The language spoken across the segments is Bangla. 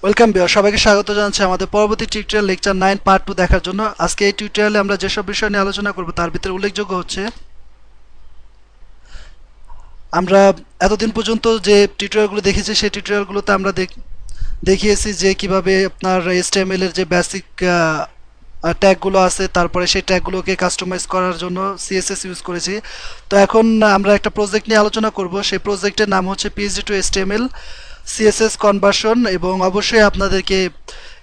ওয়েলকাম ভিউয়ার, সবাইকে স্বাগত জানাচ্ছি আমাদের পরবর্তী টিউটোরিয়াল লেকচার 9 পার্ট 2 দেখার জন্য। আজকে এই টিউটোরিয়ালে আমরা যেসব বিষয় নিয়ে আলোচনা করব তার ভিতরে উল্লেখযোগ্য হচ্ছে আমরা এতদিন পর্যন্ত যে টিউটোরিয়ালগুলো দেখেছি সেই টিউটোরিয়ালগুলোতে আমরা দেখিয়েছি যে কিভাবে আপনার HTML এর যে বেসিক ট্যাগগুলো আছে, তারপরে সেই ট্যাগগুলোকে কাস্টমাইজ করার জন্য CSS ইউজ করেছি। তো এখন আমরা একটা প্রজেক্ট নিয়ে আলোচনা করব। সেই প্রজেক্টের নাম হচ্ছে PHP to HTML CSS conversion, এবং অবশ্যই আপনাদেরকে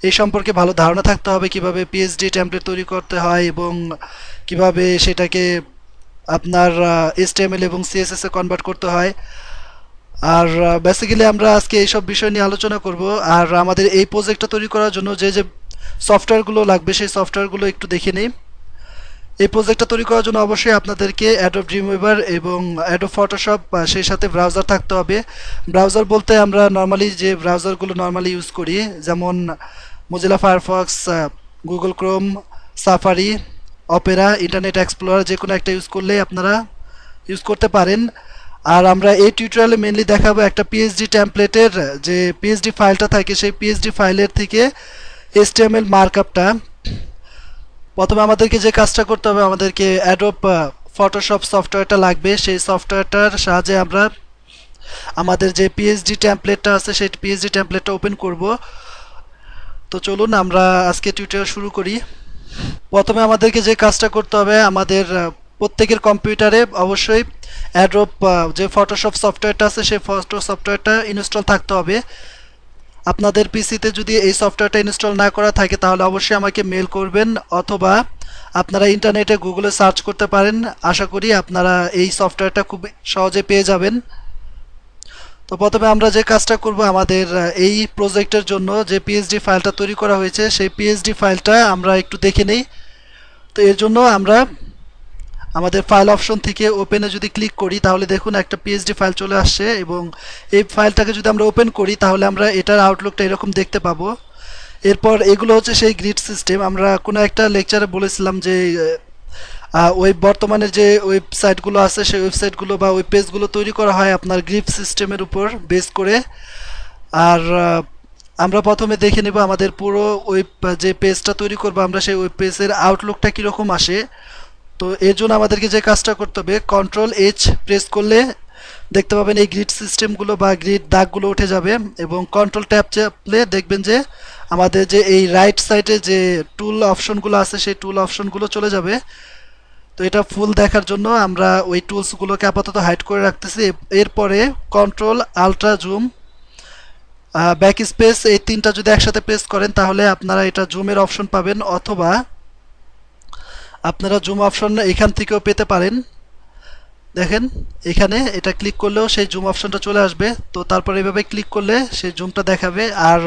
এই সম্পর্কে ভালো ধারণা থাকতে হবে কিভাবে পিএইচডি টেমপ্লেট তৈরি করতে হয় এবং কিভাবে সেটাকে আপনার HTML এবং CSS এ কনভার্ট করতে হয়। আর বেসিক্যালি আমরা আজকে এইসব বিষয় নিয়ে আলোচনা করব। আর আমাদের এই প্রজেক্টটা তৈরি করার জন্য যে যে সফটওয়্যারগুলো লাগবে সেই সফটওয়্যারগুলো একটু দেখে নিই। এই প্রজেক্টটা তৈরি করার জন্য অবশ্যই আপনাদেরকে অ্যাডোব ড্রিমওয়েভার এবং অ্যাডোব ফটোশপ, সেই সাথে ব্রাউজার থাকতে হবে। ব্রাউজার বলতে আমরা নর্মালি যে ব্রাউজারগুলো নর্মালি ইউজ করি, যেমন Mozilla Firefox, Google Chrome, safari, Opera, internet explorer, যে কোনো একটা ইউজ করলেই আপনারা ইউজ করতে পারেন। আর আমরা এই টিউটোরিয়ালে মেনলি দেখাবো একটা পিএইচডি টেমপ্লেটের যে পিএইচডি ফাইলটা থাকে, সেই পিএইচডি ফাইলের থেকে HTML মার্কআপটা। প্রথমে আমাদেরকে যে কাজটা করতে হবে, আমাদেরকে অ্যাডোব ফটোশপ সফটওয়্যারটা লাগবে। সেই সফটওয়্যারটার সাহায্যে আমরা আমাদের যে পিএইচডি টেমপ্লেটটা আছে সেই পিএইচডি টেমপ্লেটটা ওপেন করব। তো চলুন আমরা আজকে টিউটোরিয়াল শুরু করি। প্রথমে আমাদেরকে যে কাজটা করতে হবে, আমাদের প্রত্যেকের কম্পিউটারে অবশ্যই অ্যাডোব যে ফটোশপ সফটওয়্যারটা আছে সেই ফটো সফটওয়্যারটা ইনস্টল থাকতে হবে। আপনাদের পিসিতে যদি এই সফটওয়্যারটা ইনস্টল না করা থাকে তাহলে অবশ্যই আমাকে মেল করবেন, অথবা আপনারা ইন্টারনেটে গুগলে সার্চ করতে পারেন। আশা করি আপনারা এই সফটওয়্যারটা খুব সহজে পেয়ে যাবেন। তো প্রথমে আমরা যে কাজটা করব, আমাদের এই প্রজেক্টের জন্য যে পিএইচডি ফাইলটা তৈরি করা হয়েছে সেই পিএইচডি ফাইলটা আমরা একটু দেখে নেই। তো এর জন্য আমরা আমাদের ফাইল অপশন থেকে ওপেনে যদি ক্লিক করি তাহলে দেখুন একটা পিএইচডি ফাইল চলে আসছে, এবং এই ফাইলটাকে যদি আমরা ওপেন করি তাহলে আমরা এটার আউটলুকটা এরকম দেখতে পাবো। এরপর এগুলো হচ্ছে সেই গ্রিড সিস্টেম। আমরা কোনো একটা লেকচারে বলেছিলাম যে বর্তমানে যে ওয়েবসাইটগুলো আছে সেই ওয়েবসাইটগুলো বা ওয়েব পেজগুলো তৈরি করা হয় আপনার গ্রিড সিস্টেমের উপর বেস করে। আর আমরা প্রথমে দেখে নেব আমাদের পুরো ওয়েব যে পেজটা তৈরি করবো আমরা সেই ওয়েব পেজের আউটলুকটা কীরকম আসে। তো এর জন্য আমাদেরকে যে কাজটা করতে হবে, Ctrl+H প্রেস করলে দেখতে পাবেন এই গ্রিড সিস্টেমগুলো বা গ্রিড দাগগুলো উঠে যাবে, এবং কন্ট্রোল ট্যাব চাপলে দেখবেন যে আমাদের যে এই রাইট সাইডে যে টুল অপশনগুলো আছে সেই টুল অপশনগুলো চলে যাবে। তো এটা ফুল দেখার জন্য আমরা ওই টুলসগুলোকে আপাতত হাইড করে রাখতেছি। এরপরে control ultra zoom back space এই তিনটা যদি একসাথে প্রেস করেন তাহলে আপনারা এটা জুমের অপশন পাবেন, অথবা আপনারা জুম অপশন এখান থেকেও পেতে পারেন। দেখেন এখানে এটা ক্লিক করলেও সেই জুম অপশনটা চলে আসবে। তো তারপর এইভাবে ক্লিক করলে সেই জুমটা দেখাবে। আর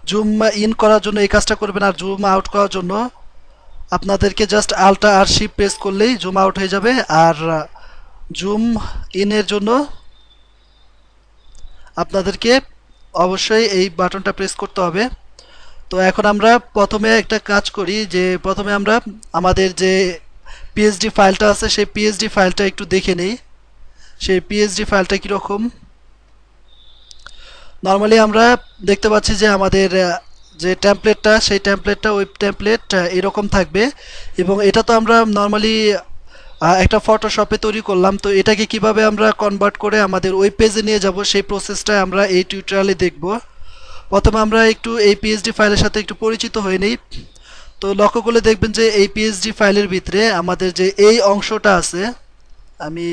জুম ইন করার জন্য এই কাজটা করবেন, আর জুম আউট করার জন্য আপনাদেরকে জাস্ট আল্ট্রা আর শিফট প্রেস করলেই জুম আউট হয়ে যাবে। আর জুম ইনের জন্য আপনাদেরকে অবশ্যই এই বাটনটা প্রেস করতে হবে। তো এখন আমরা প্রথমে একটা কাজ করি, যে প্রথমে আমরা আমাদের যে পিএইচডি ফাইলটা আছে সেই পিএইচডি ফাইলটা একটু দেখে নেই। সেই পিএইচডি ফাইলটা কীরকম, নর্মালি আমরা দেখতে পাচ্ছি যে আমাদের যে টেমপ্লেটটা সেই টেমপ্লেটটা ওয়েব টেমপ্লেট এরকম থাকবে, এবং এটা তো আমরা নর্মালি একটা ফটোশপে তৈরি করলাম। তো এটাকে কিভাবে আমরা কনভার্ট করে আমাদের ওয়েব পেজে নিয়ে যাব সেই প্রসেসটা আমরা এই টিউটোরিয়ালে দেখব। প্রথমে আমরা একটু এই পিএইচডি ফাইলের সাথে একটু পরিচিত হয়ে নিই। তো লক্ষ্য করলে দেখবেন যে এই পিএইচডি ফাইলের ভিতরে আমাদের যে এই অংশটা আছে, আমি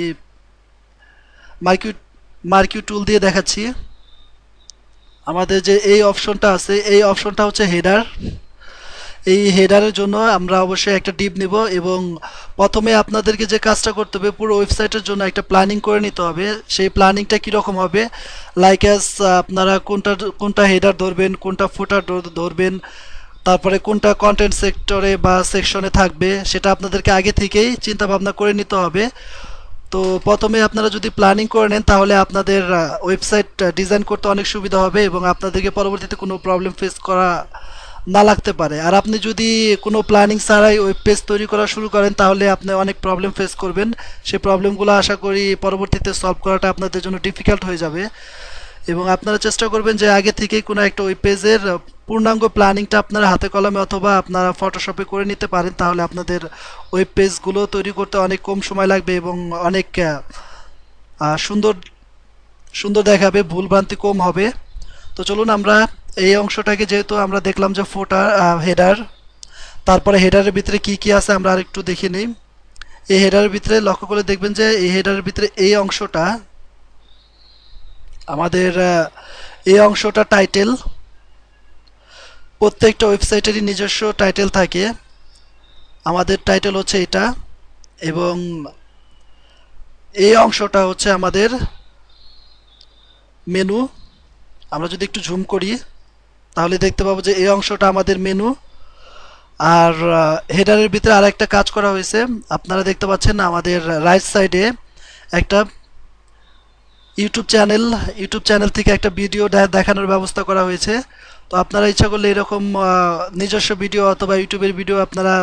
মার্কিউ টুল দিয়ে দেখাচ্ছি। আমাদের যে এই অপশনটা আছে এই অপশনটা হচ্ছে হেডার। এই হেডারের জন্য আমরা অবশ্যই একটা ডিপ নেব, এবং প্রথমে আপনাদেরকে যে কাজটা করতে হবে পুরো ওয়েবসাইটের জন্য একটা প্ল্যানিং করে নিতে হবে। সেই প্ল্যানিংটা কীরকম হবে, লাইক অ্যাজ আপনারা কোনটা হেডার ধরবেন, কোনটা ফুটার ধরবেন, তারপরে কোনটা কন্টেন্ট সেক্টরে বা সেকশনে থাকবে সেটা আপনাদেরকে আগে থেকেই চিন্তা ভাবনা করে নিতে হবে। তো প্রথমে আপনারা যদি প্ল্যানিং করে নেন তাহলে আপনাদের ওয়েবসাইট ডিজাইন করতে অনেক সুবিধা হবে, এবং আপনাদেরকে পরবর্তীতে কোনো প্রবলেম ফেস করা না লাগতে পারে। আর আপনি যদি কোনো প্ল্যানিং ছাড়াই ওয়েব পেজ তৈরি করা শুরু করেন তাহলে আপনি অনেক প্রবলেম ফেস করবেন। সেই প্রবলেমগুলো আশা করি পরবর্তীতে সলভ করাটা আপনাদের জন্য ডিফিকাল্ট হয়ে যাবে। এবং আপনারা চেষ্টা করবেন যে আগে থেকেই কোনো একটা ওয়েব পেজের পূর্ণাঙ্গ প্ল্যানিংটা আপনারা হাতে কলমে অথবা আপনারা ফটোশপে করে নিতে পারেন, তাহলে আপনাদের ওয়েব পেজগুলো তৈরি করতে অনেক কম সময় লাগবে এবং অনেক সুন্দর সুন্দর দেখাবে, ভুলভ্রান্তি কম হবে। তো চলুন আমরা এই অংশটাকে, যেহেতু আমরা দেখলাম যে ফুটার হেডার, তারপরে হেডারের ভিতরে কি কি আছে আমরা আরেকটু দেখে নিই। এই হেডারের ভিতরে লক্ষ্য করে দেখবেন যে এই হেডারের ভিতরে এই অংশটা আমাদের এই অংশটা টাইটেল। প্রত্যেকটা ওয়েবসাইটেরই নিজস্ব টাইটেল থাকে, আমাদের টাইটেল হচ্ছে এটা, এবং এই অংশটা হচ্ছে আমাদের মেনু। আমরা যদি একটু জুম করি তাহলে দেখতে পাবো যে এই অংশটা আমাদের মেনু। আর হেডারের ভিতরে আর একটা কাজ করা হয়েছে, আপনারা দেখতে পাচ্ছেন আমাদের রাইট সাইডে একটা ইউটিউব চ্যানেল থেকে একটা ভিডিও দেখানোর ব্যবস্থা করা হয়েছে। তো আপনারা ইচ্ছা করলে এরকম নিজস্ব ভিডিও অথবা ইউটিউবের ভিডিও আপনারা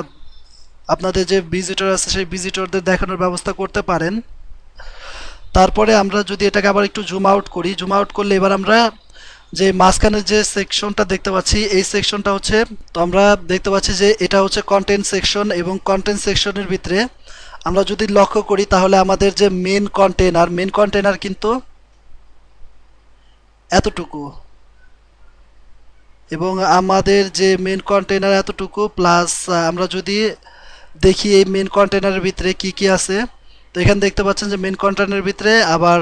আপনাদের যে ভিজিটর আছে সেই ভিজিটরদের দেখানোর ব্যবস্থা করতে পারেন। তারপরে আমরা যদি এটাকে আবার একটু জুম আউট করি, জুম আউট করলে এবার আমরা যে মাঝখানের যে সেকশনটা দেখতে পাচ্ছি, এই সেকশনটা হচ্ছে, তো আমরা দেখতে পাচ্ছি যে এটা হচ্ছে কন্টেন্ট সেকশন, এবং কন্টেন্ট সেকশনের ভিতরে আমরা যদি লক্ষ্য করি তাহলে আমাদের যে মেন কন্টেনার কিন্তু এতটুকু, এবং আমাদের যে মেন কন্টেনার এতটুকু প্লাস আমরা যদি দেখি এই মেন কন্টেনারের ভিতরে কি কি আছে, তো এখানে দেখতে পাচ্ছেন যে মেন কন্টেনারের ভিতরে আবার,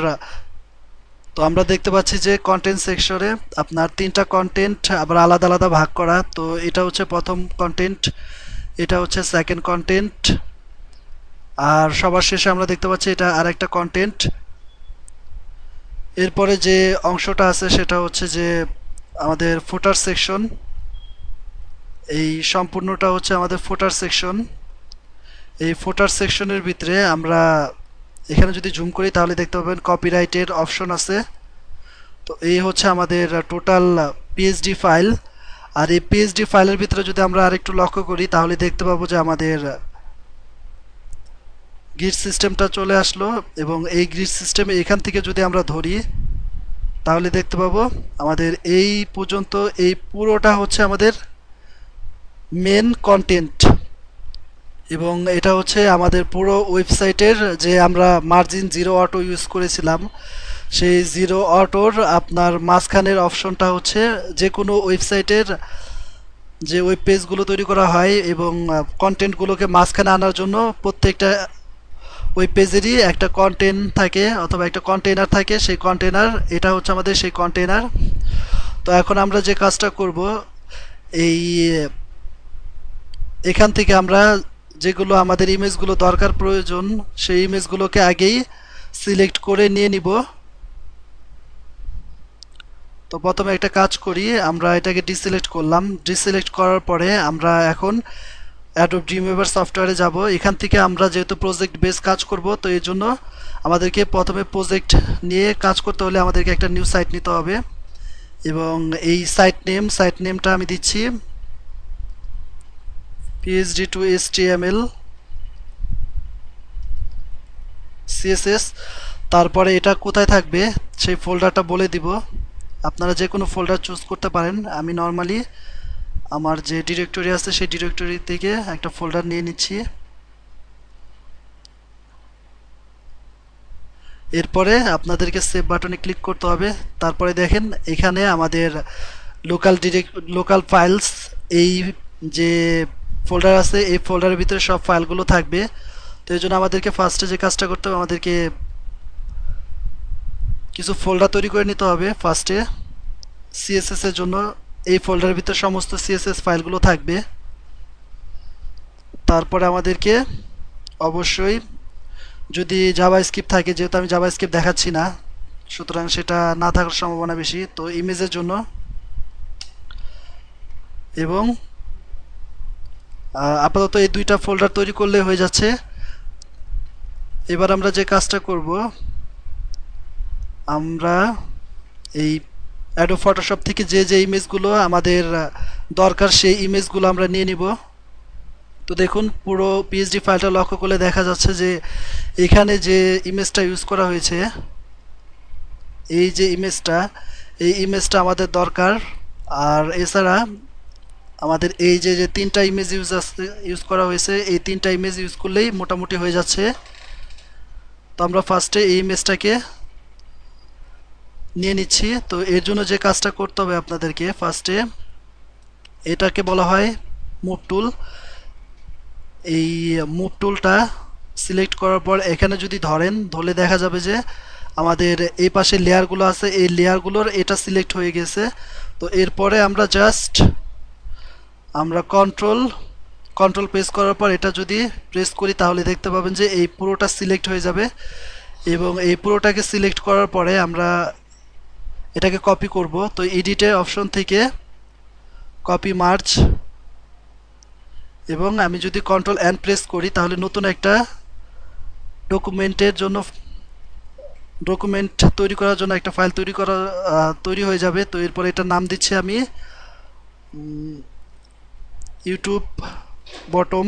তো আমরা দেখতে পাচ্ছি যে কন্টেন্ট সেকশনে আপনার 3টা কন্টেন্ট আবার আলাদা আলাদা ভাগ করা। তো এটা হচ্ছে প্রথম কন্টেন্ট, এটা হচ্ছে সেকেন্ড কন্টেন্ট, আর সবার শেষে আমরা দেখতে পাচ্ছি এটা আরেকটা কন্টেন্ট। এরপরে যে অংশটা আছে সেটা হচ্ছে যে আমাদের ফুটার সেকশন, এই সম্পূর্ণটা হচ্ছে আমাদের ফুটার সেকশন। এই ফুটার সেকশনের ভিতরে আমরা এখানে যদি জুম করি তাহলে দেখতে পাবেন কপিরাইটের অপশন আছে। তো এই হচ্ছে আমাদের টোটাল পিএইচডি ফাইল। আর এই পিএইচডি ফাইলের ভিতরে যদি আমরা আরেকটু লক্ষ্য করি তাহলে দেখতে পাবো যে আমাদের গ্রিড সিস্টেমটা চলে আসলো, এবং এই গ্রিড সিস্টেমে এখান থেকে যদি আমরা ধরি তাহলে দেখতে পাবো আমাদের এই পর্যন্ত এই পুরোটা হচ্ছে আমাদের মেন কন্টেন্ট, এবং এটা হচ্ছে আমাদের পুরো ওয়েবসাইটের যে আমরা মার্জিন জিরো অটো ইউজ করেছিলাম, সেই জিরো অটোর আপনার মাঝখানের অপশনটা হচ্ছে যে কোনো ওয়েবসাইটের যে ওয়েব পেজগুলো তৈরি করা হয় এবং কন্টেন্টগুলোকে মাঝখানে আনার জন্য প্রত্যেকটা ওয়েব পেজেরই একটা কন্টেন্ট থাকে অথবা একটা কন্টেইনার থাকে, সেই কন্টেইনার, এটা হচ্ছে আমাদের সেই কন্টেইনার। তো এখন আমরা যে কাজটা করব, এই এখান থেকে আমরা যেগুলো আমাদের ইমেজগুলো দরকার প্রয়োজন সেই ইমেজগুলোকে আগেই সিলেক্ট করে নিয়ে নিব। তো প্রথমে একটা কাজ করি, আমরা এটাকে ডিসিলেক্ট করলাম, ডিসিলেক্ট করার পরে আমরা এখন অ্যাডোব ড্রিমওয়েভার সফটওয়্যারে যাব। এখান থেকে আমরা যেহেতু প্রজেক্ট বেস কাজ করব, তো এই জন্য আমাদেরকে প্রথমে প্রজেক্ট নিয়ে কাজ করতে হলে আমাদেরকে একটা নিউ সাইট নিতে হবে, এবং এই সাইট নেমটা আমি দিচ্ছি PHP to HTML CSS। তারপরে এটা কোথায় থাকবে সেই ফোল্ডারটা বলে দিব, আপনারা যে কোনো ফোল্ডার চুজ করতে পারেন। আমি নর্মালি আমার যে ডিরেক্টরি আছে সেই ডিরেক্টরি থেকে একটা ফোল্ডার নিয়ে নিচ্ছি। এরপরে আপনাদেরকে সেভ বাটনে ক্লিক করতে হবে। তারপরে দেখেন এখানে আমাদের লোকাল ফাইলস, এই যে ফোল্ডার আছে এই ফোল্ডারের ভিতরে সব ফাইলগুলো থাকবে। তো এই জন্য আমাদেরকে ফার্স্টে যে কাজটা করতে হবে, আমাদেরকে কিছু ফোল্ডার তৈরি করে নিতে হবে। ফার্স্টে সিএসএস এর জন্য এই ফোল্ডারের ভিতরে সমস্ত সিএসএস ফাইলগুলো থাকবে। তারপরে আমাদেরকে অবশ্যই যদি জাভাস্ক্রিপ্ট থাকে, যেহেতু আমি জাভাস্ক্রিপ্ট দেখাচ্ছি না সুতরাং সেটা না থাকার সম্ভাবনা বেশি, তো ইমেজের জন্য, এবং আপাতত এই দুইটা ফোল্ডার তৈরি করলে হয়ে যাচ্ছে। এবার আমরা যে কাজটা করব, আমরা এই অ্যাডোব ফটোশপ থেকে যে ইমেজগুলো আমাদের দরকার সেই ইমেজগুলো আমরা নিয়ে নিব। তো দেখুন পুরো পিএইচডি ফাইলটা লক্ষ্য করলে দেখা যাচ্ছে যে এখানে যে ইমেজটা ইউজ করা হয়েছে এই যে ইমেজটা, এই ইমেজটা আমাদের দরকার। আর এছাড়া আমাদের এই যে যে তিনটা ইমেজ ইউজ করা হয়েছে, এই তিনটা ইমেজ ইউজ করলেই মোটামুটি হয়ে যাচ্ছে। তো আমরা ফার্স্টে এই ইমেজটাকে নিয়ে নিচ্ছি। তো এর জন্য যে কাজটা করতে হবে আপনাদেরকে, ফার্স্টে এটাকে বলা হয় মুভ টুল। এই মুভ টুলটা সিলেক্ট করার পর এখানে যদি ধরলে দেখা যাবে যে আমাদের এই পাশে লেয়ারগুলো আছে, এই লেয়ারগুলোর এটা সিলেক্ট হয়ে গেছে। তো এরপরে আমরা জাস্ট কন্ট্রোল প্রেস করার পর এটা যদি প্রেস করি তাহলে দেখতে পাবেন যে এই পুরোটা সিলেক্ট হয়ে যাবে। এবং এই পুরোটাকে সিলেক্ট করার পরে আমরা এটাকে কপি করব। তো এডিটের অপশন থেকে কপি মার্জ, এবং আমি যদি কন্ট্রোল এন্ড প্রেস করি তাহলে নতুন একটা ডকুমেন্ট তৈরি করার জন্য একটা ফাইল তৈরি হয়ে যাবে। তো এরপর এটার নাম দিচ্ছি আমি ইউটিউব বটম।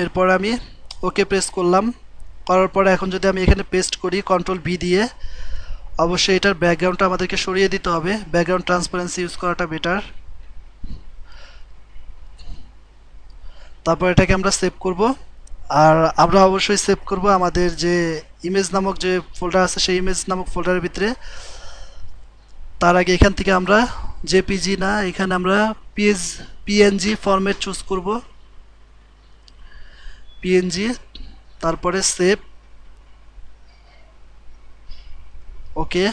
এরপর আমি ওকে প্রেস করলাম। করার পরে এখন যদি আমি এখানে পেস্ট করি কন্ট্রোল ভি দিয়ে, অবশ্যই এটার ব্যাকগ্রাউন্ডটা আমাদেরকে সরিয়ে দিতে হবে। ব্যাকগ্রাউন্ড ট্রান্সপারেন্সি ইউজ করাটা বেটার। তারপর এটাকে আমরা সেভ করব। আর আমরা অবশ্যই সেভ করব আমাদের যে ইমেজ নামক যে ফোল্ডার আছে সেই ইমেজ নামক ফোল্ডারের ভিতরে। তার আগে এখান থেকে আমরা জেপিজি না, এখানে আমরা পিএনজি ফরম্যাট চুজ করব, পিএনজি। তারপরে সেভ, ওকে।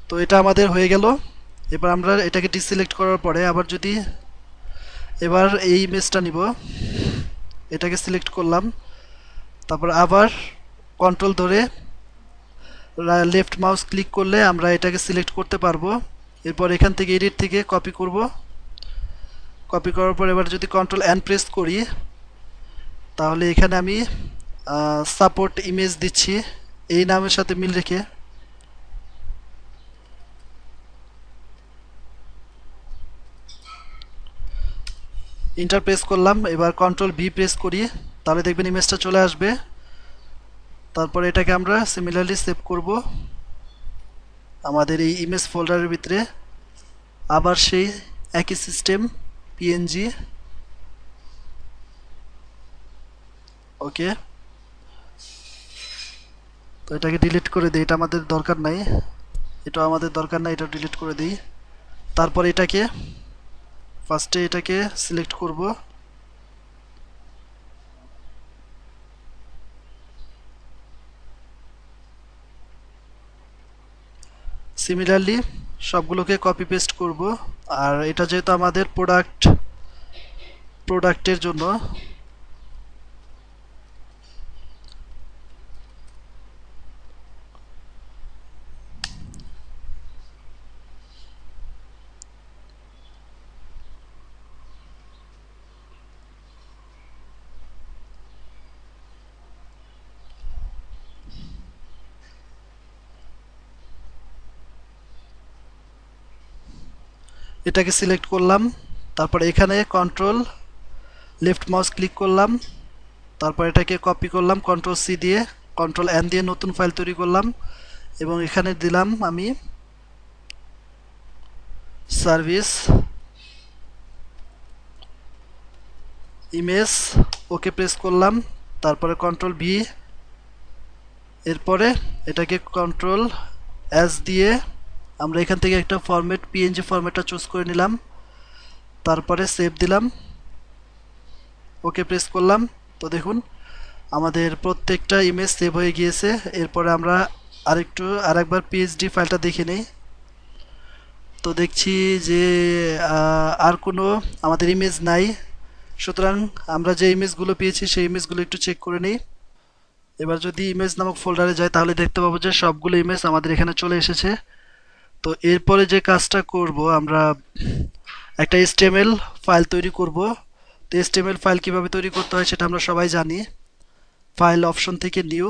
তো এটা আমাদের হয়ে গেল। এবার আমরা এটাকে ডিসিলেক্ট করার পরে আবার যদি এবার এই ইমেজটা নিব, এটাকে সিলেক্ট করলাম। তারপর আবার কন্ট্রোল ধরে লেফট মাউস ক্লিক করলে আমরা এটাকে সিলেক্ট করতে পারবো। এরপর এখান থেকে এডিট থেকে কপি করব। কপি করার পর এবার যদি কন্ট্রোল এন্ড প্রেস করি তাহলে এখানে আমি সাপোর্ট ইমেজ দিচ্ছি এই নামের সাথে মিল রেখে। ইন্টার প্রেস করলাম। এবার কন্ট্রোল ভি প্রেস করি তাহলে দেখবেন ইমেজটা চলে আসবে। তারপর এটাকে আমরা সিমিলারলি সেভ করব আমাদের এই ইমেজ ফোল্ডারের ভিতরে। আবার সেই একই সিস্টেম, পিএনজি, ওকে। তো এটাকে ডিলিট করে দিই, এটা আমাদের দরকার নাই, এটা ডিলিট করে দিই। তারপর এটাকে ফার্স্টে এটাকে সিলেক্ট করব। সিমিলারলি সবগুলোকে কপি পেস্ট করব। আর এটা যেহেতু আমাদের প্রোডাক্টের জন্য, এটাকে সিলেক্ট করলাম। তারপর এখানে কন্ট্রোল লেফট মাউস ক্লিক করলাম। তারপর এটাকে কপি করলাম কন্ট্রোল সি দিয়ে, কন্ট্রোল এন দিয়ে নতুন ফাইল তৈরি করলাম এবং এখানে দিলাম আমি সার্ভিস ইমেজ, ওকে প্রেস করলাম। তারপরে কন্ট্রোল ভি, এরপরে এটাকে কন্ট্রোল এস দিয়ে আমরা এখান থেকে একটা ফরম্যাট পিএনজি ফরম্যাটটা চুজ করে নিলাম। তারপরে সেভ দিলাম, ওকে প্রেস করলাম। তো দেখুন আমাদের প্রত্যেকটা ইমেজ সেভ হয়ে গিয়েছে। এরপরে আমরা আরেকবার পিএইচডি ফাইলটা দেখে নিই। তো দেখছি যে আর কোনো আমাদের ইমেজ নাই। সুতরাং আমরা যে ইমেজগুলো পেয়েছি সেই ইমেজগুলো একটু চেক করে নিই। এবার যদি ইমেজ নামক ফোল্ডারে যাই তাহলে দেখতে পাবো যে সবগুলো ইমেজ আমাদের এখানে চলে এসেছে। তো এরপরে যে কাজটা করব, আমরা একটা HTML ফাইল তৈরি করব। তো HTML ফাইল কিভাবে তৈরি করতে হয় সেটা আমরা সবাই জানি। ফাইল অপশন থেকে নিউ,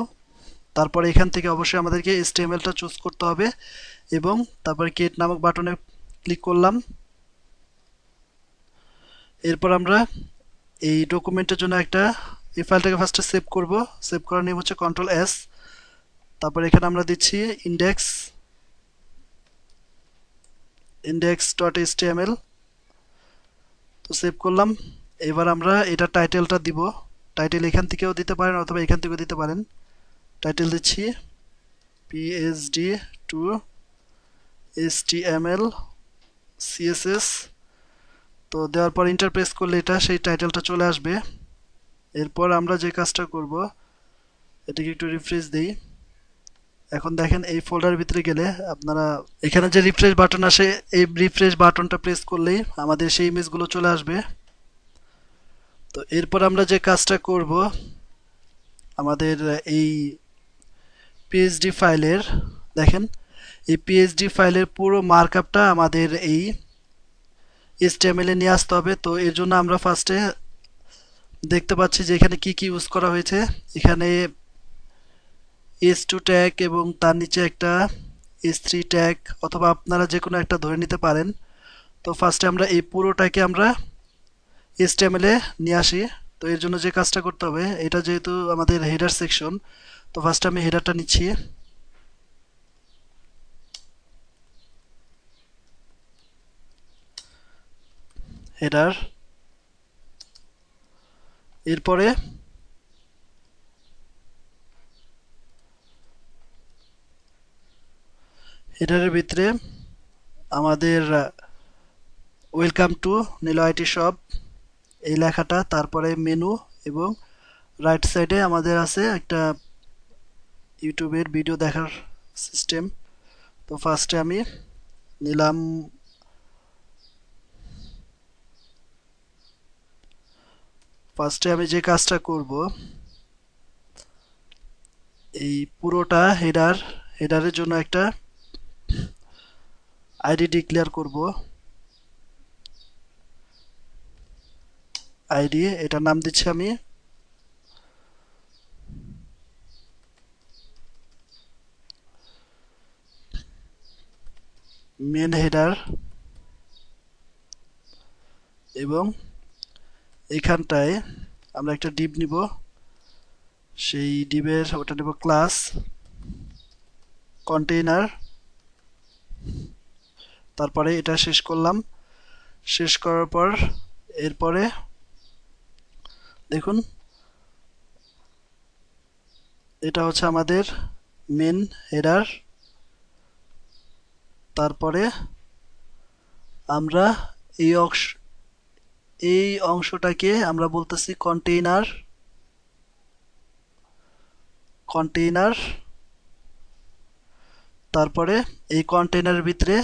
তারপরে এখান থেকে অবশ্যই আমাদেরকে HTML-টা চুজ করতে হবে এবং তারপরে ক্রিয়েট নামক বাটনে ক্লিক করলাম। এরপর আমরা এই ডকুমেন্টের জন্য একটা এই ফাইলটাকে ফার্স্টে সেভ করব। সেভ করার নিয়ম হচ্ছে কন্ট্রোল এস। তারপর এখানে আমরা দিচ্ছি index.html। তো সেভ করলাম। এবার আমরা এটা টাইটেলটা দিব। টাইটেল এখান থেকেও দিতে পারেন অথবা এখান থেকেও দিতে পারেন। টাইটেল দিচ্ছি phd to html css। তো দেওয়ার পর এন্টার প্রেস করলে এটা সেই টাইটেলটা চলে আসবে। এরপর আমরা যে কাজটা করব, এটাকে একটু রিফ্রেশ দেই। এখন দেখেন এই ফোল্ডারের ভিতরে গেলে আপনারা এখানে যে রিফ্রেশ বাটন আসে, এই রিফ্রেশ বাটনটা প্রেস করলেই আমাদের সেই ইমেজগুলো চলে আসবে। তো এরপর আমরা যে কাজটা করব, আমাদের এই পিএইচডি ফাইলের দেখেন এই পিএইচডি ফাইলের পুরো মার্কআপটা আমাদের এই এইচটিএমএল এ নিয়ে আসতে হবে। তো এর জন্য আমরা ফার্স্টে দেখতে পাচ্ছি যে এখানে কি কি ইউজ করা হয়েছে। এখানে h2 ট্যাগ এবং তার নিচে একটা h3 ট্যাগ অথবা আপনারা যে কোনো একটা ধরে নিতে পারেন। তো ফার্স্টে আমরা এই পুরোটাকে আমরা এইচটিএমএল এ নিয়ে আসি। তো এর জন্য যে কাজটা করতে হবে, এটা যেহেতু আমাদের হেডার সেকশন, তো ফার্স্টে আমি হেডারটা নিচ্ছি। হেডার, এরপরে হেডারের ভিতরে আমাদের welcome to Neel IT shop এই লেখাটা, তারপরে মেনু এবং রাইট সাইডে আমাদের আছে একটা ইউটিউবের ভিডিও দেখার সিস্টেম। তো ফার্স্টে আমি নিলাম ফার্স্টে আমি যে কাজটা করব, এই পুরোটা হেডারের জন্য একটা আইডি ডিক্লেয়ার করব। আইডি, এটার নাম দিচ্ছি আমি মেন হেডার এবং এখানটায় আমরা একটা ডিভ নিব। সেই ডিভের ওটা নেব ক্লাস কন্টেইনার। তারপরে এটা শেষ করলাম। শেষ করার পর এরপরে দেখুন এটা হচ্ছে আমাদের মেন হেডার। তারপরে আমরা এই অংশটাকে আমরা বলতেছি কন্টেইনার। তারপরে এই কন্টেইনারের ভিতরে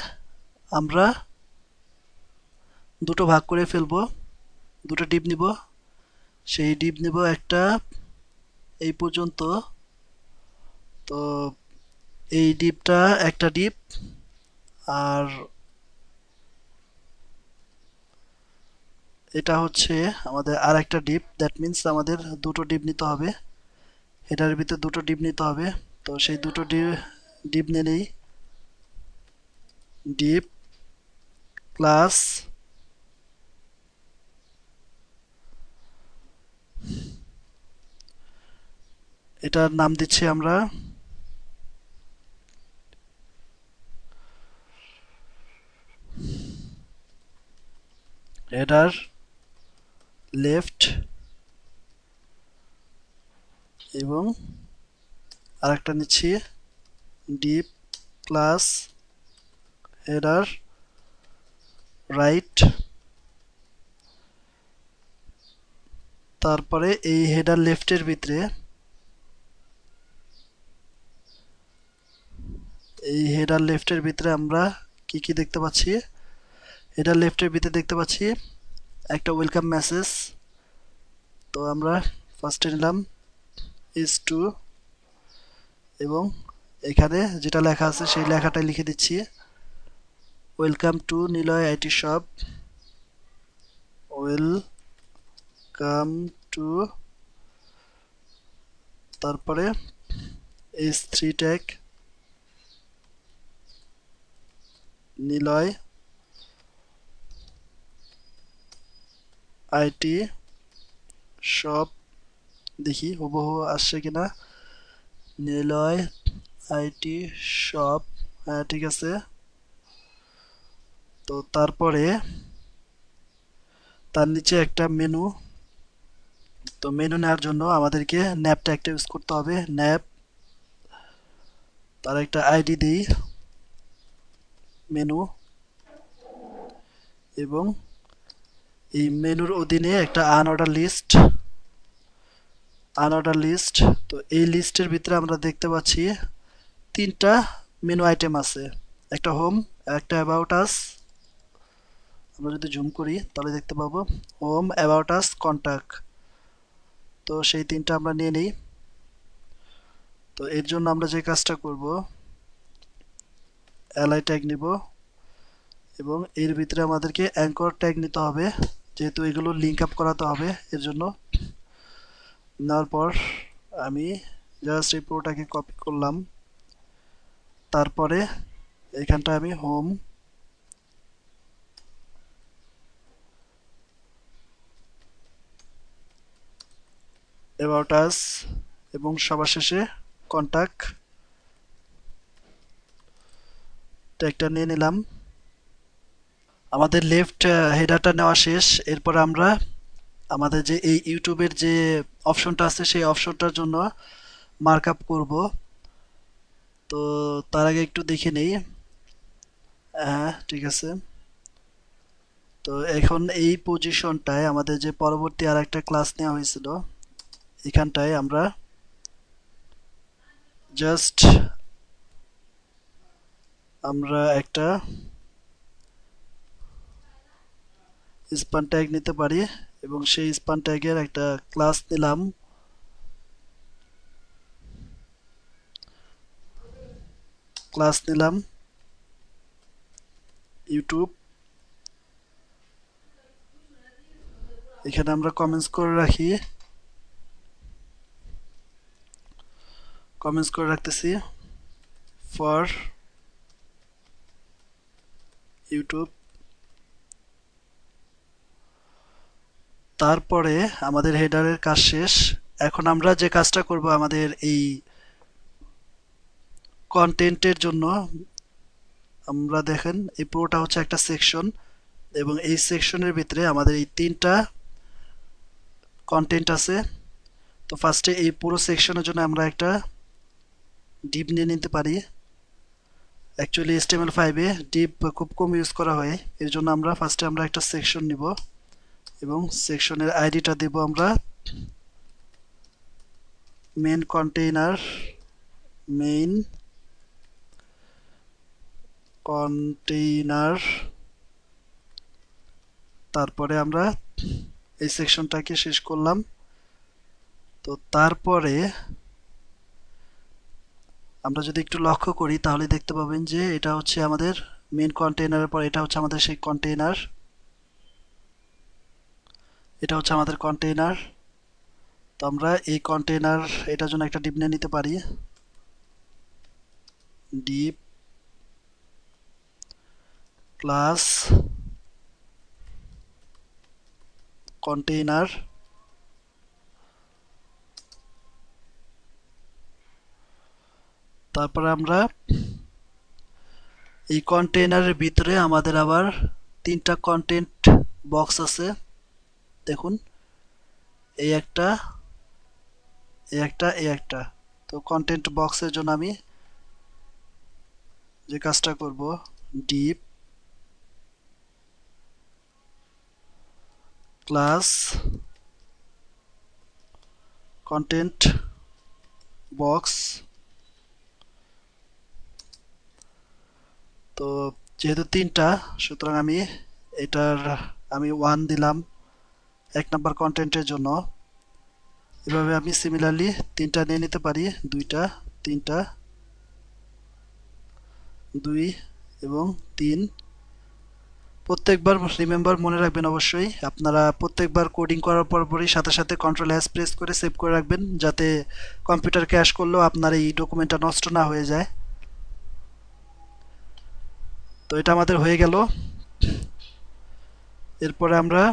আমরা দুটো ভাগ করে ফেলবো, দুটো ডিপ নিব। সেই ডিপ নিব একটা এই পর্যন্ত। তো এই ডিপটা একটা ডিপ, আর এটা হচ্ছে আমাদের আর একটা ডিপ। দ্যাট মিন্স আমাদের দুটো ডিপ নিতে হবে, হেডারের ভিতরে দুটো ডিপ নিতে হবে। তো সেই দুটো ডিপ নিলেই ডিপ ক্লাস এটার নাম দিচ্ছি আমরা হেডার লেফট এবং আরেকটা নিচ্ছি ডিপ ক্লাস হেডার রাইট। তারপরে এই হেডার লেফটের ভিতরে আমরা কি কি দেখতে পাচ্ছি, হেডার লেফটের ভিতরে দেখতে পাচ্ছি একটা ওয়েলকাম মেসেজ। তো আমরা ফার্স্টে নিলাম is2 এবং এখানে যেটা লেখা আছে সেই লেখাটাই লিখে দিচ্ছি welcome to Niloy IT shop. Welcome to, তারপরে h3 tag Niloy IT shop, দেখি হুবহু আসছে কিনা। নিলয় আইটি শপ, হ্যাঁ ঠিক আছে। তো তারপরে তার নিচে একটা মেনু। তো মেনু নেওয়ার জন্য আমাদেরকে ন্যাপটা একটা ইউজ করতে হবে। ন্যাপ, তার একটা আইডি দিই মেনু, এবং এই মেনুর অধীনে একটা আনঅর্ডার লিস্ট। তো এই লিস্টের ভিতরে আমরা দেখতে পাচ্ছি তিনটা মেনু আইটেম আছে, একটা হোম, একটা অ্যাবাউট আস। আমরা যদি জুম করি তাহলে দেখতে পাবো হোম, অ্যাবাউট আস, কন্টাক্ট। তো সেই তিনটা আমরা নিয়ে নিই। তো এর জন্য আমরা যে কাজটা করব, এলআই ট্যাগ নিব, এবং এর ভিতরে আমাদেরকে অ্যাঙ্কর ট্যাগ নিতে হবে, যেহেতু এগুলো লিঙ্ক আপ করাতে হবে। এর জন্য নেওয়ার পর আমি জাস্ট এই পুরোটাকে কপি করলাম। তারপরে এখানটা আমি হোম, অ্যাবাউট আস এবং সবার শেষে কন্টাক্ট ট্যাগটা নিয়ে নিলাম। আমাদের লেফট হেডারটা নেওয়া শেষ। এরপর আমরা আমাদের যে এই ইউটিউবের যে অপশনটা আছে সেই অপশনটার জন্য মার্কআপ করব। তো তার আগে একটু দেখে নেই। হ্যাঁ ঠিক আছে। তো এখন এই পজিশনটায় আমাদের যে পরবর্তী আর একটা ক্লাস নেওয়া হয়েছিল, এখানটায় আমরা জাস্ট একটা স্পান ট্যাগ নিতে পারি, এবং সেই স্পান ট্যাগের একটা ক্লাস নিলাম। ইউটিউব। এখানে আমরা কমেন্টস করে রাখতেছি ফর ইউটিউব। তারপরে আমাদের হেডারের কাজ শেষ। এখন আমরা যে কাজটা করব, আমাদের এই কন্টেন্টের জন্য আমরা দেখেন এই পুরোটা হচ্ছে একটা সেকশন, এবং এই সেকশনের ভিতরে আমাদের এই তিনটা কন্টেন্ট আছে। তো ফার্স্টে এই পুরো সেকশনের জন্য আমরা একটা ডিপ নিয়ে নিতে পারি। অ্যাকচুয়ালি HTML5 এ ডিপ খুব কম ইউজ করা হয়, এর জন্য আমরা ফার্স্টে একটা সেকশন নিব, এবং সেকশনের আইডিটা দেব আমরা মেইন কন্টেইনার। তারপরে আমরা এই সেকশনটাকে শেষ করলাম। তো তারপরে আমরা যদি একটু লক্ষ্য করি তাহলে দেখতে পাবেন যে এটা হচ্ছে আমাদের মেইন কন্টেইনারের পর এটা হচ্ছে আমাদের সেই কন্টেইনার। এটা হচ্ছে আমাদের কন্টেইনার। তো আমরা এই কন্টেইনার এটার জন্য একটা ডিপ নিয়ে নিতে পারি। Deep class container. তারপরে আমরা এই কন্টেইনারের ভিতরে আমাদের আবার তিনটা কন্টেন্ট বক্স আছে। দেখুন এই একটা, এই একটা। তো কন্টেন্ট বক্সের জন্য আমি যে কাজটা করব, ডিপ ক্লাস কন্টেন্ট বক্স। তো যেহেতু তিনটা, সুতরাং আমি 1 দিলাম 1 নাম্বার কন্টেন্টের জন্য। এভাবে আমি সিমিলারলি তিনটা নিয়ে নিতে পারি, দুইটা, তিনটা, 2 এবং 3। প্রত্যেকবার রিমেম্বার মনে রাখবেন, অবশ্যই আপনারা প্রত্যেকবার কোডিং করার পরপরই সাথে সাথে কন্ট্রোল S প্রেস করে সেভ করে রাখবেন, যাতে কম্পিউটার ক্র্যাশ করলেও আপনার এই ডকুমেন্টটা নষ্ট না হয়ে যায়। তো এটা আমাদের হয়ে গেল। এরপরে আমরা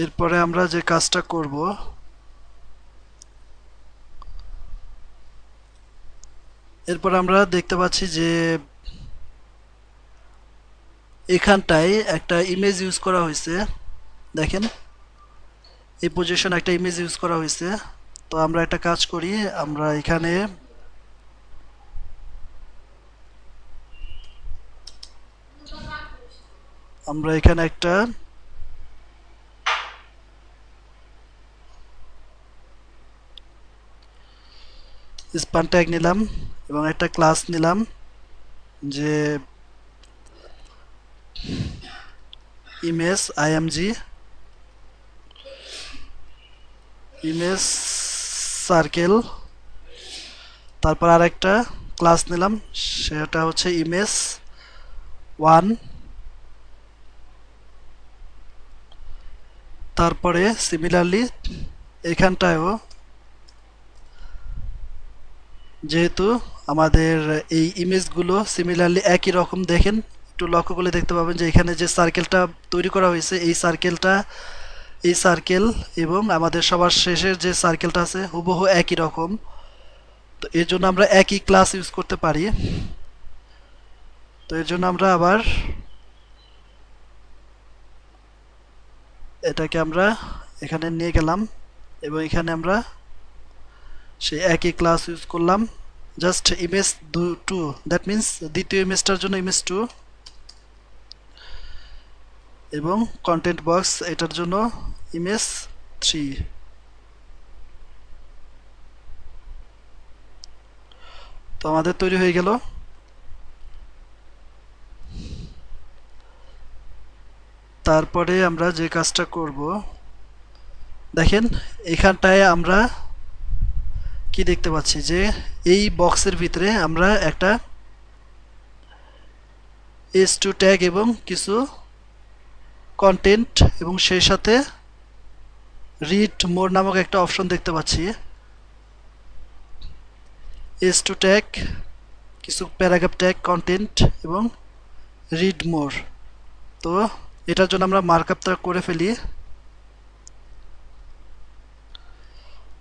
এরপরে আমরা যে কাজটা করব, এরপর আমরা দেখতে পাচ্ছি যে এখানটায় একটা ইমেজ ইউজ করা হয়েছে। দেখেন এই পজিশন একটা ইমেজ ইউজ করা হয়েছে। তো আমরা একটা কাজ করি, আমরা এখানে একটা স্পান ট্যাগ নিলাম এবং একটা ক্লাস নিলাম যে ইমেজ আইএমজি ইমেজ সার্কেল। তারপর আরেকটা ক্লাস নিলাম, সেটা হচ্ছে ইমেজ 1। তারপরে সিমিলারলি এখানটায়ও যেহেতু আমাদের এই ইমেজগুলো সিমিলারলি একই রকম, দেখেন একটু লক্ষ্য করলে দেখতে পাবেন যে এখানে যে সার্কেলটা তৈরি করা হয়েছে এই সার্কেল এবং আমাদের সবার শেষের যে সার্কেলটা আছে হুবহু একই রকম। তো এর জন্য আমরা একই ক্লাস ইউজ করতে পারি। তো এর জন্য আমরা আবার এটাকে আমরা এখানে নিয়ে গেলাম এবং এখানে আমরা সেই একই ক্লাস ইউজ করলাম, জাস্ট ইমেজ 2, দ্যাট মিন্স দ্বিতীয় ইমেজটার জন্য ইমেজ 2 এবং কন্টেন্ট বক্স এটার জন্য ইমেজ 3। তো আমাদের তৈরি হয়ে গেল। তারপরে আমরা যে কাজটা করব, দেখেন এখানটায় আমরা কি দেখতে পাচ্ছি যে এই বক্সের ভিতরে আমরা একটা h2 ট্যাগ এবং কিছু কন্টেন্ট এবং সেই সাথে রিড মোর নামক একটা অপশন দেখতে পাচ্ছি। h2 ট্যাগ, কিছু প্যারাগ্রাফ ট্যাগ, কন্টেন্ট এবং রিড মোর। তো এটার জন্য আমরা মার্কআপটা করে ফেলি।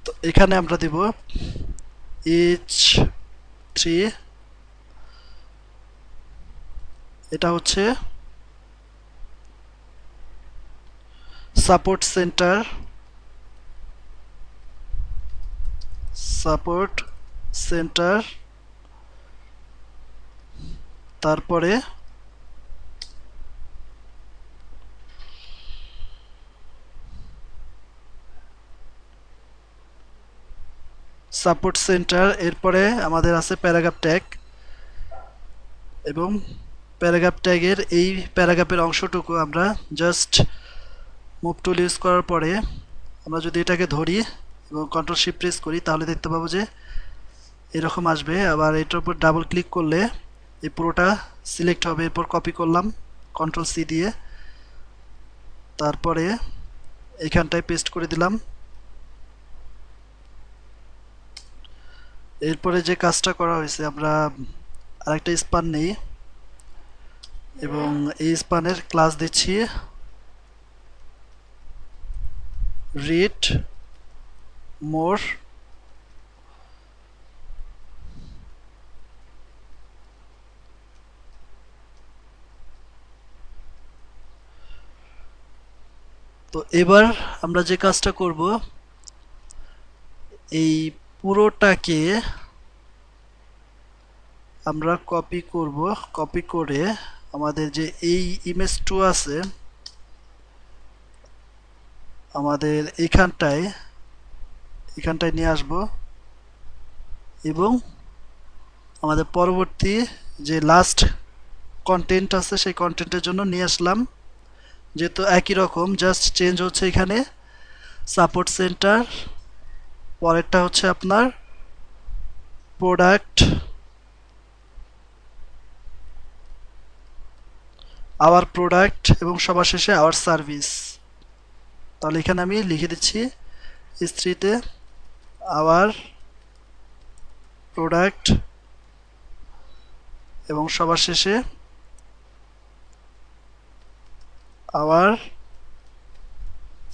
তো এখানে আমরা দেব h3, এটা হচ্ছে সাপোর্ট সেন্টার, তারপরে সাপোর্ট সেন্টার, এরপরে আমাদের আছে প্যারাগ্রাফ ট্যাগ এবং প্যারাগ্রাফ ট্যাগের এই প্যারাগ্রাফের অংশটুকু আমরা জাস্ট মুভ টুল ইউজ করার পরে আমরা যদি এটাকে ধরি এবং কন্ট্রোল শিফট প্রেস করি তাহলে দেখতে পাবো যে এরকম আসবে। আবার এটার উপর ডাবল ক্লিক করলে এই পুরোটা সিলেক্ট হবে। এরপর কপি করলাম কন্ট্রোল সি দিয়ে, তারপরে এখানটায় পেস্ট করে দিলাম। এরপরে যে কাজটা করা হয়েছে, আমরা আরেকটা স্পান নেই এবং এই স্পানের ক্লাস দিচ্ছি রিড মোর। তো এবার আমরা যে কাজটা করব, এই পুরোটাকে আমরা কপি করব। কপি করে আমাদের যে এই ইমেজ 2 আছে আমাদের এখানটায় নিয়ে আসব এবং আমাদের পরবর্তী যে লাস্ট কন্টেন্ট আছে সেই কন্টেন্টের জন্য নিয়ে আসলাম। যেহেতু একই রকম, জাস্ট চেঞ্জ হচ্ছে এখানে সাপোর্ট সেন্টার, পরেরটা হচ্ছে আপনার প্রোডাক্ট, আওয়ার প্রোডাক্ট এবং সবার শেষে আওয়ার সার্ভিস। তাহলে এখানে আমি লিখে দিচ্ছি S3-তে আওয়ার প্রোডাক্ট এবং সবার শেষে আওয়ার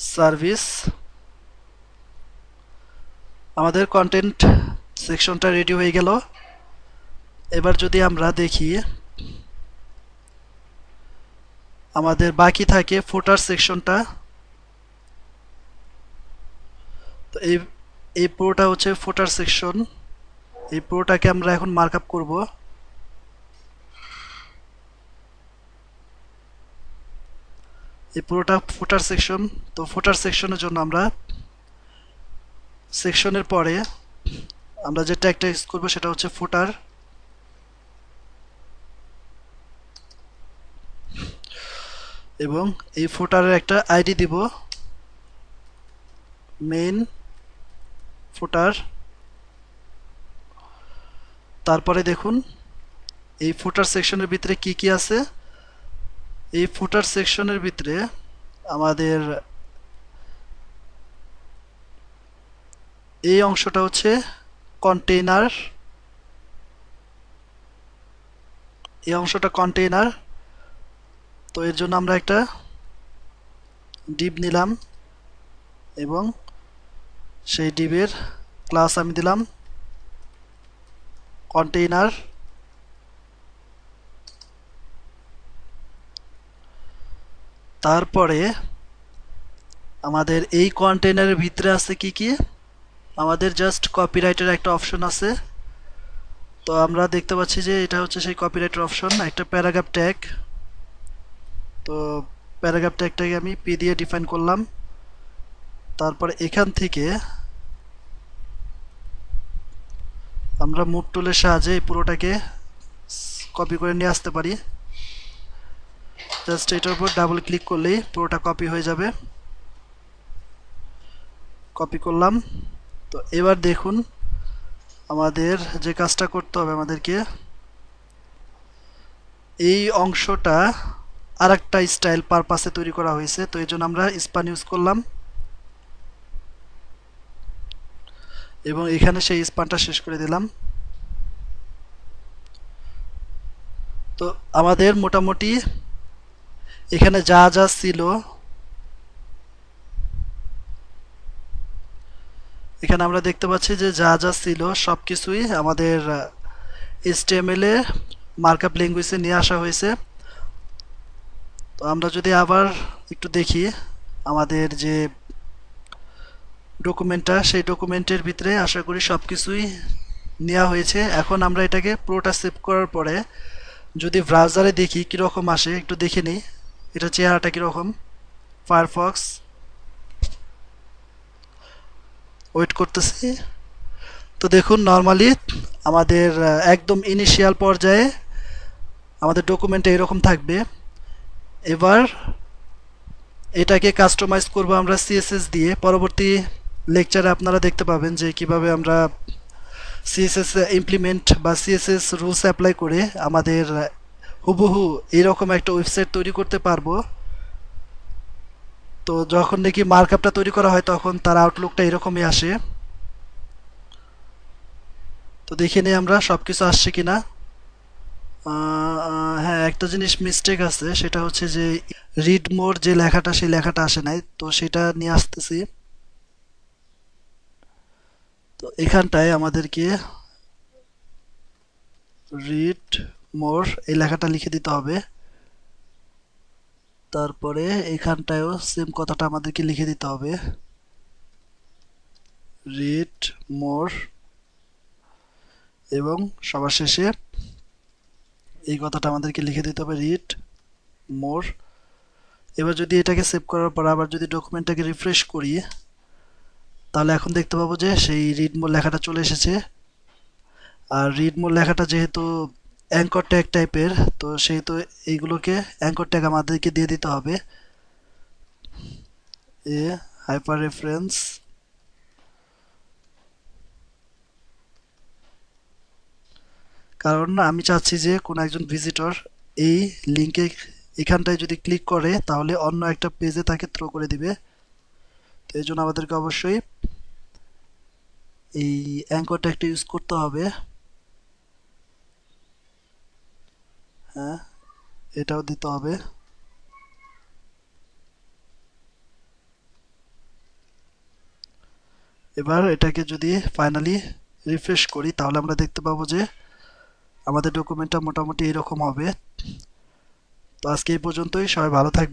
সার্ভিস। আমাদের কন্টেন্ট সেকশনটা রেডি হয়ে গেল। এবার যদি আমরা দেখি আমাদের বাকি থাকে ফুটার সেকশনটা। তো এই পুরোটা হচ্ছে ফুটার সেকশন। এই পুরোটাকে আমরা এখন মার্কআপ করব। এই পুরোটা ফুটার সেকশন। তো ফুটার সেকশনের জন্য আমরা সেকশনের পরে আমরা যে ট্যাগটা ইউজ করব সেটা হচ্ছে ফুটার। এবং এই ফুটারের একটা আইডি দিব, মেইন ফুটার। তারপরে দেখুন এই ফুটার সেকশনের ভিতরে কি কি আছে। এই ফুটার সেকশনের ভিতরে আমাদের এই অংশটা হচ্ছে কন্টেইনার। এই অংশটা কন্টেইনার। তো এর জন্য আমরা একটা ডিভ নিলাম এবং সেই ডিভের ক্লাস আমি দিলাম কন্টেইনার। তারপরে আমাদের এই কন্টেইনারের ভিতরে আছে কি কি, আমাদের জাস্ট কপিরাইটের একটা অপশন আছে। তো আমরা দেখতে পাচ্ছি যে এটা হচ্ছে সেই কপিরাইটের অপশন, একটা প্যারাগ্রাফ ট্যাগ। তো প্যারাগ্রাফ ট্যাগটাকে আমি পি দিয়ে ডিফাইন করলাম। তারপরে এখান থেকে আমরা মুভ টুলের সাহায্যে এই পুরোটাকে কপি করে নিয়ে আসতে পারি। জাস্ট এটার উপর ডাবল ক্লিক করলেই পুরোটা কপি হয়ে যাবে। কপি করলাম। তো এবার দেখুন আমাদের যে কাজটা করতে হবে, আমাদেরকে এই অংশটা আরেকটা স্টাইল পারপাসে তৈরি করা হয়েছে। তো এই জন্য আমরা স্পান ইউজ করলাম এবং এখানে সেই স্পানটা শেষ করে দিলাম। তো আমাদের মোটামুটি এখানে যা যা ছিল, এখানে আমরা দেখতে পাচ্ছি যে যা যা ছিল সব কিছুই আমাদের HTML এ মার্কআপ ল্যাঙ্গুয়েজে নিয়ে আসা হয়েছে। তো আমরা যদি আবার একটু দেখি আমাদের যে ডকুমেন্টটা, সেই ডকুমেন্টের ভিতরে আশা করি সব কিছুই নেওয়া হয়েছে। এখন আমরা এটাকে পুরোটা সেভ করার পরে যদি ব্রাউজারে দেখি কীরকম আসে একটু দেখে নিই এটা চেহারাটা কীরকম। ফায়ারফক্স, ওয়েট করতেছি। তো দেখুন নর্মালি আমাদের একদম ইনিশিয়াল পর্যায়ে আমাদের ডকুমেন্টে এরকম থাকবে। এবার এটাকে কাস্টমাইজ করব আমরা CSS দিয়ে। পরবর্তী লেকচারে আপনারা দেখতে পাবেন যে কিভাবে আমরা CSS ইমপ্লিমেন্ট বা CSS রুলস অ্যাপ্লাই করে আমাদের হুবহু এরকম একটা ওয়েবসাইট তৈরি করতে পারবো। তো যখন নাকি মার্কআপটা তৈরি করা হয় তখন তার আউটলুকটা এরকমই আসে। তো দেখে নিই আমরা সব কিছু আসছে কিনা। হ্যাঁ, একটা জিনিস মিস্টেক আছে, সেটা হচ্ছে যে রিড মোর যে লেখাটা সেই লেখাটা আসে নাই। তো সেটা নিয়ে আসতেছি। তো এখানটায় আমাদেরকে রিড মোর এই লেখাটা লিখে দিতে হবে। তারপরে এখানটায়ও সেম কথাটা আমাদেরকে লিখে দিতে হবে, রিড মোর। এবং সবার শেষে এই কথাটা আমাদেরকে লিখে দিতে হবে, রিড মোর। এবার যদি এটাকে সেভ করার পর আবার যদি ডকুমেন্টটাকে রিফ্রেশ করি তাহলে এখন দেখতে পাবো যে সেই রিড মোর লেখাটা চলে এসেছে। আর রিড মোর লেখাটা যেহেতু অ্যাঙ্কর ট্যাগ টাইপের, তো সেহেতু এইগুলোকে অ্যাঙ্কর ট্যাগ আমাদেরকে দিয়ে দিতে হবে। হাইপার রেফারেন্স, কারণ আমি চাচ্ছি যে কোনো একজন ভিজিটর এই লিঙ্কে এখানটায় যদি ক্লিক করে তাহলে অন্য একটা পেজে তাকে থ্রো করে দিবে। তো এই জন্য আমাদেরকে অবশ্যই এই অ্যাঙ্কর ট্যাগটা ইউজ করতে হবে। হ্যাঁ, এটাও দিতে হবে। এবার এটাকে যদি ফাইনালি রিফ্রেশ করি তাহলে আমরা দেখতে পাবো যে আমাদের ডকুমেন্টটা মোটামুটি এরকম হবে। তো আজকে এই পর্যন্তই, সবাই ভালো থাকবেন।